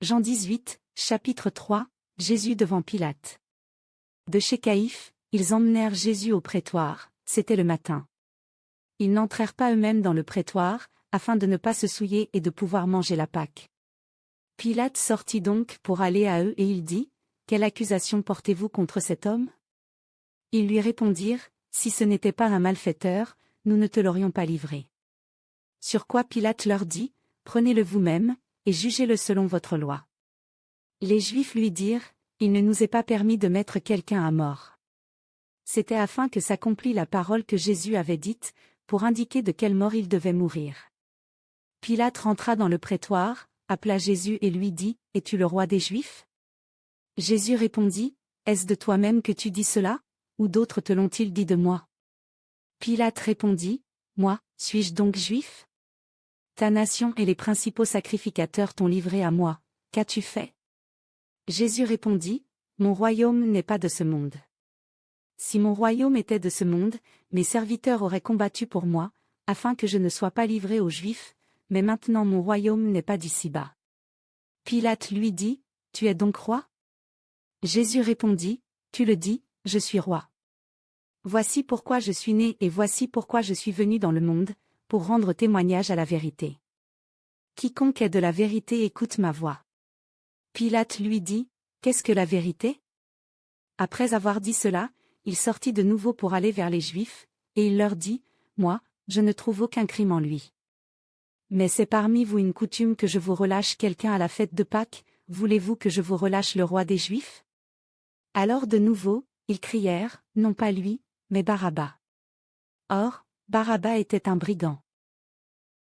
Jean 18, chapitre 3, Jésus devant Pilate. De chez Caïphe, ils emmenèrent Jésus au prétoire, c'était le matin. Ils n'entrèrent pas eux-mêmes dans le prétoire, afin de ne pas se souiller et de pouvoir manger la Pâque. Pilate sortit donc pour aller à eux et il dit, « Quelle accusation portez-vous contre cet homme » Ils lui répondirent, « Si ce n'était pas un malfaiteur, nous ne te l'aurions pas livré. » Sur quoi Pilate leur dit, « Prenez-le vous-même, et jugez-le selon votre loi. » Les Juifs lui dirent, « Il ne nous est pas permis de mettre quelqu'un à mort. » C'était afin que s'accomplît la parole que Jésus avait dite, pour indiquer de quelle mort il devait mourir. Pilate rentra dans le prétoire, appela Jésus et lui dit, « Es-tu le roi des Juifs » Jésus répondit, « Est-ce de toi-même que tu dis cela, ou d'autres te l'ont-ils dit de moi » Pilate répondit, « Moi, suis-je donc juif ? Ta nation et les principaux sacrificateurs t'ont livré à moi, qu'as-tu fait » Jésus répondit, « Mon royaume n'est pas de ce monde. Si mon royaume était de ce monde, mes serviteurs auraient combattu pour moi, afin que je ne sois pas livré aux Juifs, mais maintenant mon royaume n'est pas d'ici-bas. » Pilate lui dit, « Tu es donc roi » Jésus répondit, « Tu le dis, je suis roi. Voici pourquoi je suis né et voici pourquoi je suis venu dans le monde, pour rendre témoignage à la vérité. Quiconque est de la vérité écoute ma voix. » Pilate lui dit, « Qu'est-ce que la vérité » Après avoir dit cela, il sortit de nouveau pour aller vers les Juifs, et il leur dit, « Moi, je ne trouve aucun crime en lui. Mais c'est parmi vous une coutume que je vous relâche quelqu'un à la fête de Pâques, voulez-vous que je vous relâche le roi des Juifs » Alors de nouveau, ils crièrent, non pas lui, mais Barabbas. Or, Barabbas était un brigand.